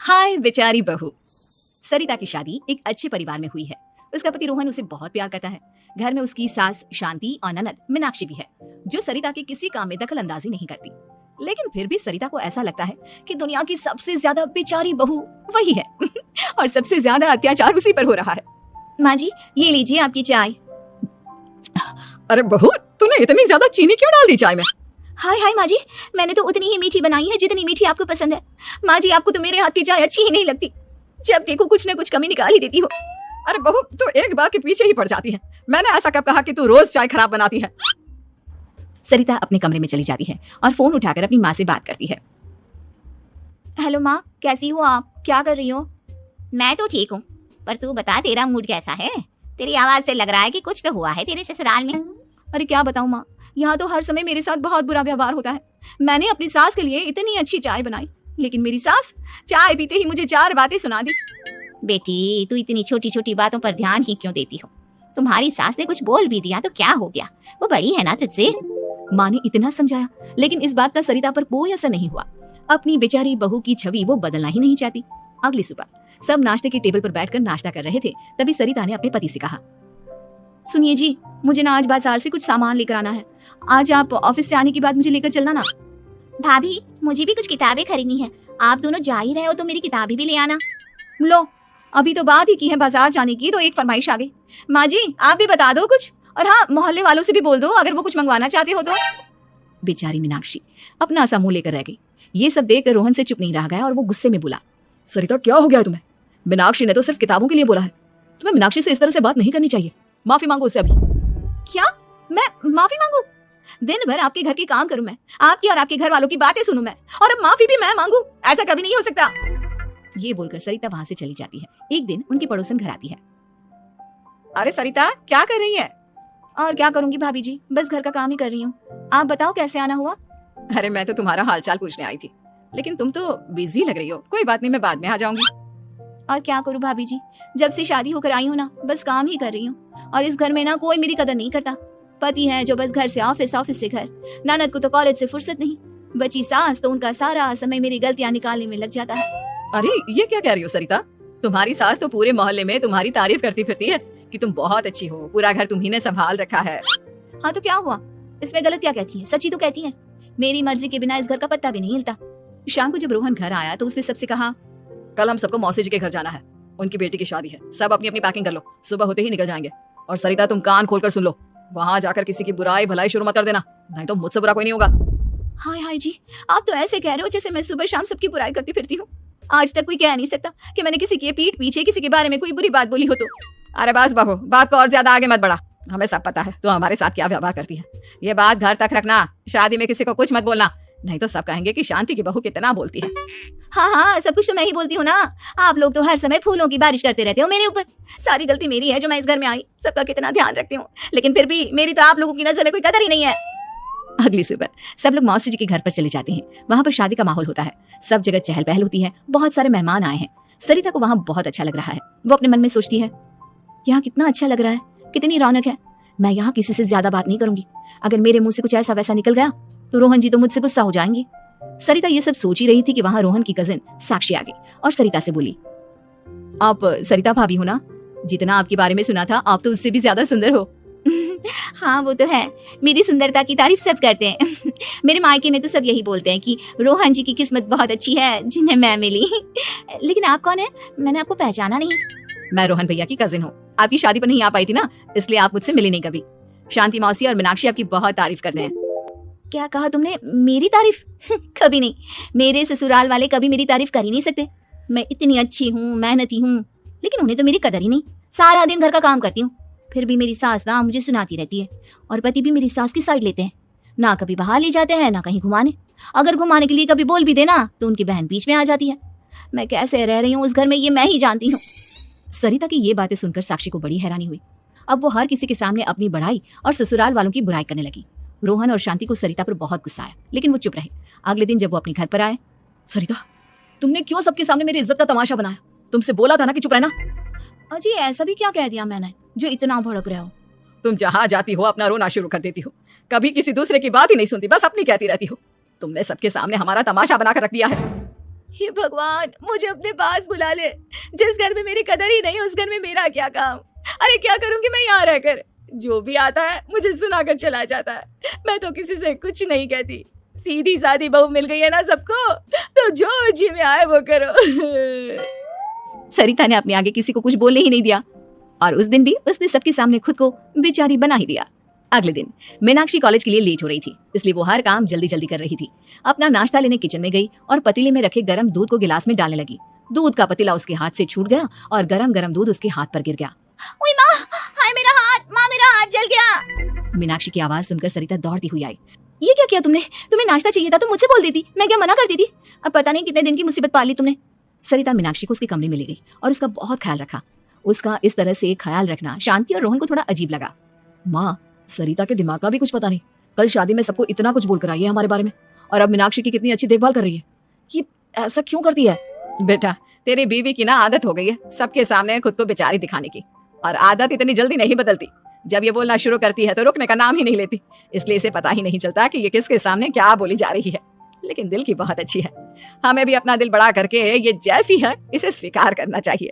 हाय बेचारी बहू। सरिता की शादी एक अच्छे परिवार में हुई है। उसका पति रोहन उसे बहुत प्यार करता है। घर में उसकी सास शांति और ननद मीनाक्षी भी है, जो सरिता के किसी काम में दखल अंदाजी नहीं करती। लेकिन फिर भी सरिता को ऐसा लगता है कि दुनिया की सबसे ज्यादा बेचारी बहू वही है और सबसे ज्यादा अत्याचार उसी पर हो रहा है। माँ जी, ये लीजिए आपकी चाय। अरे बहू, तूने इतनी ज्यादा चीनी क्यों डाल दी चाय में? हाय हाय माँ जी, मैंने तो उतनी ही मीठी बनाई है जितनी मीठी आपको पसंद है। माँ जी, आपको तो मेरे हाथ की चाय अच्छी ही नहीं लगती। जब देखो कुछ न कुछ कमी निकाल ही देती हो। अरे बहू, तू एक बार के पीछे ही पड़ जाती है। मैंने ऐसा कब कहा कि तू रोज चाय खराब बनाती है? सरिता अपने कमरे में चली जाती है और फोन उठाकर अपनी माँ से बात करती है। हेलो माँ, कैसी हो आप? क्या कर रही हो? मैं तो ठीक हूँ, पर तू बता तेरा मूड कैसा है? तेरी आवाज से लग रहा है कि कुछ तो हुआ है तेरे ससुराल में। अरे क्या बताऊँ माँ, यहाँ तो हर समय मेरे साथ बहुत बुरा व्यवहार होता है। मैंने अपनी सास के लिए इतनी अच्छी चाय बनाई, लेकिन मेरी सास चाय पीते ही मुझे 4 बातें सुना दी। बेटी, तू इतनी छोटी छोटी बातों पर ध्यान ही क्यों देती हो? तुम्हारी सास ने कुछ बोल भी दिया तो क्या हो गया, वो बड़ी है ना तुझसे। माँ ने इतना समझाया, लेकिन इस बात का सरिता पर कोई असर नहीं हुआ। अपनी बेचारी बहू की छवि वो बदलना ही नहीं चाहती। अगली सुबह सब नाश्ते की टेबल पर बैठकर नाश्ता कर रहे थे, तभी सरिता ने अपने पति से कहा, सुनिए जी, मुझे ना आज बाजार से कुछ सामान लेकर आना है। आज आप ऑफिस से आने के बाद मुझे लेकर चलना ना। भाभी, मुझे भी कुछ किताबें खरीदनी है। आप दोनों जा ही रहे हो तो मेरी किताबें भी ले आना। लो, अभी तो बात ही की है बाजार जाने की, तो एक फरमाइश आ गई। माँ जी, आप भी बता दो कुछ, और हाँ, मोहल्ले वालों से भी बोल दो अगर वो कुछ मंगवाना चाहते हो तो। बेचारी मीनाक्षी अपना सा मुंह लेकर रह गई। ये सब देखकर रोहन से चुप नहीं रह गया और वो गुस्से में बोला, सरिता क्या हो गया तुम्हें? मीनाक्षी ने तो सिर्फ किताबों के लिए बोला है। तुम्हें मीनाक्षी से इस तरह से बात नहीं करनी चाहिए। माफी मांगो उससे अभी। क्या? मैं माफी मांगू? दिन भर आपके घर की काम करूं मैं, आपकी और आपके घर वालों की बातें सुनूं मैं, और अब माफी भी मैं मांगू? ऐसा कभी नहीं हो सकता। ये बोलकर सरिता वहां से चली जाती है। एक दिन उनकी पड़ोसन घर आती है। अरे सरिता, क्या कर रही है? और क्या करूंगी भाभी जी, बस घर का काम ही कर रही हूँ। आप बताओ कैसे आना हुआ? अरे मैं तो तुम्हारा हालचाल पूछने आई थी, लेकिन तुम तो बिजी लग रही हो। कोई बात नहीं, मैं बाद में आ जाऊंगी। और क्या करूं भाभी जी, जब से शादी होकर आई हूँ ना, बस काम ही कर रही हूँ। और इस घर में ना कोई मेरी कदर नहीं करता। पति है जो बस घर से ऑफिस, ऑफिस से घर। ननद को तो कॉलेज से फुर्सत नहीं। बची सास तो उनका सारा समय मेरी गलतियां निकालने में लग जाता है। अरे ये क्या कह रही हो सरिता? तुम्हारी सास तो पूरे मोहल्ले में तुम्हारी तारीफ करती फिरती है कि तुम बहुत अच्छी हो, पूरा घर तुम्ही ने संभाल रखा है। हाँ तो क्या हुआ, इसमें गलत क्या कहती है? सच्ची तो कहती है। मेरी मर्जी के बिना इस घर का पत्ता भी नहीं हिलता। शाम को जब रोहन घर आया तो उसने सबसे कहा, कल हम सबको मौसी जी के घर जाना है, उनकी बेटी की शादी है। सब अपनी अपनी पैकिंग कर लो, सुबह होते ही निकल जाएंगे। और सरिता, तुम कान खोलकर सुन लो, वहां जाकर किसी की बुराई भलाई शुरू मत कर देना, नहीं तो मुझसे बुरा कोई नहीं होगा। हाय हाय जी, आप तो ऐसे कह रहे हो जैसे मैं सुबह शाम सबकी बुराई करती फिरती हूँ। आज तक कोई कह नहीं सकता कि मैंने किसी की पीठ पीछे किसी के बारे में कोई बुरी बात बोली हो तो। अरे बस बहू, बात को और ज्यादा आगे मत बढ़ा। हमें सब पता है तो हमारे साथ क्या व्यवहार करती है। ये बात घर तक रखना, शादी में किसी को कुछ मत बोलना, नहीं तो सब कहेंगे कि शांति की बहू कितना बोलती है। हाँ हाँ, सब कुछ तो मैं ही बोलती हूँ ना। आप लोग तो हर समय फूलों की बारिश करते रहते हो मेरे ऊपर। सारी गलती मेरी है जो मैं इस घर में आई, सबका कितना ध्यान रखती हूँ, लेकिन फिर भी मेरी तो आप लोगों की नजर में कोई कदर ही नहीं है। अगली सुबह सब लोग मौसी जी के घर पर चले जाते हैं। वहां पर शादी का माहौल होता है, सब जगह चहल पहल होती है, बहुत सारे मेहमान आए हैं। सरिता को वहां बहुत अच्छा लग रहा है। वो अपने मन में सोचती है, यहाँ कितना अच्छा लग रहा है, कितनी रौनक है। मैं यहाँ किसी से ज्यादा बात नहीं करूंगी। अगर मेरे मुंह से कुछ ऐसा वैसा निकल गया तो रोहन जी तो मुझसे गुस्सा हो जाएंगे। सरिता ये सब सोच ही रही थी कि वहां रोहन की कजिन साक्षी आ गई और सरिता से बोली, आप सरिता भाभी हो ना? जितना आपके बारे में सुना था, आप तो उससे भी ज्यादा सुंदर हो। हाँ वो तो है, मेरी सुंदरता की तारीफ सब करते हैं। मेरे मायके में तो सब यही बोलते हैं कि रोहन जी की किस्मत बहुत अच्छी है जिन्हें मैं मिली। लेकिन आप कौन है? मैंने आपको पहचाना नहीं। मैं रोहन भैया की कजिन हूँ। आपकी शादी पर नहीं आ पाई थी ना, इसलिए आप मुझसे मिली नहीं कभी। शांति मौसी और मीनाक्षी आपकी बहुत तारीफ करते हैं। क्या कहा तुमने? मेरी तारीफ? कभी नहीं, मेरे ससुराल वाले कभी मेरी तारीफ कर ही नहीं सकते। मैं इतनी अच्छी हूँ, मेहनती हूँ, लेकिन उन्हें तो मेरी कदर ही नहीं। सारा दिन घर का काम करती हूँ, फिर भी मेरी सास ना मुझे सुनाती रहती है। और पति भी मेरी सास की साइड लेते हैं, ना कभी बाहर ले जाते हैं ना कहीं घुमाने। अगर घुमाने के लिए कभी बोल भी देना तो उनकी बहन बीच में आ जाती है। मैं कैसे रह रही हूँ उस घर में, ये मैं ही जानती हूँ। सरिता की ये बातें सुनकर साक्षी को बड़ी हैरानी हुई। अब वो हर किसी के सामने अपनी बड़ाई और ससुराल वालों की बुराई करने लगी। रोहन और शांति को सरिता पर बहुत गुस्सा आया, लेकिन वो चुप रहे। अगले दिन जब वो अपने घर पर आए, सरिता, तुमने क्यों सबके सामने मेरी इज्जत का तमाशा बनाया? तुमसे बोला था ना कि चुप रहना। अजी ऐसा भी क्या कह दिया मैंने जो इतना भड़क रहे हो? तुम जहाँ जाती हो अपना रोना शुरू कर देती हो, कभी किसी दूसरे की बात ही नहीं सुनती, बस अपनी कहती रहती हो। तुमने सबके सामने हमारा तमाशा बनाकर रख दिया है। हे भगवान, मुझे अपने पास बुला ले। जिस घर में मेरी कदर ही नहीं, उस घर में मेरा क्या काम। अरे क्या करूंगी मैं यहाँ रहकर। जो भी आता है मुझे सुनाकर चला जाता है। मैं तो किसी से कुछ नहीं कहती। सीधी सादी बहू मिल गई है ना सबको, तो जो जी में आए वो करो। सरिता ने अपने आगे किसी को कुछ बोलने ही नहीं दिया और उस दिन भी उसने सबके सामने खुद को बेचारी बना ही दिया। अगले दिन मीनाक्षी कॉलेज के लिए लेट हो रही थी, इसलिए वो हर काम जल्दी जल्दी कर रही थी। अपना नाश्ता लेने किचन में गई और पतीले में रखे गर्म दूध को गिलास में डालने लगी। दूध का पतीला उसके हाथ से छूट गया और गरम गरम दूध उसके हाथ पर गिर गया। ओए माँ, हाय मेरा हाथ, माँ मेरा हाथ जल गया। मीनाक्षी की आवाज सुनकर सरिता दौड़ती हुई आई। ये क्या किया तुमने? तुम्हें नाश्ता चाहिए था तो मुझसे बोल देती, मैं क्या मना करती थी? अब पता नहीं कितने दिन की मुसीबत पाली तुमने। सरिता मीनाक्षी को उसके कमरे में ले गई और उसका बहुत ख्याल रखा। उसका इस तरह से ख्याल रखना शांति और रोहन को थोड़ा अजीब लगा। माँ, सरिता के दिमाग का भी कुछ पता नहीं। कल शादी में सबको इतना कुछ बोलकर आई है हमारे बारे में, और अब मीनाक्षी की कितनी अच्छी देखभाल कर रही है। ये ऐसा क्यों करती है? बेटा, तेरी बीवी की ना आदत हो गई है सबके सामने खुद को बेचारी दिखाने की, और आदत इतनी जल्दी नहीं बदलती। जब ये बोलना शुरू करती है तो रुकने का नाम ही नहीं लेती। इसलिए इसे पता ही नहीं चलता कि ये किसके सामने क्या बोली जा रही है। लेकिन दिल की बहुत अच्छी है। हमें भी अपना दिल बड़ा करके ये जैसी है इसे स्वीकार करना चाहिए।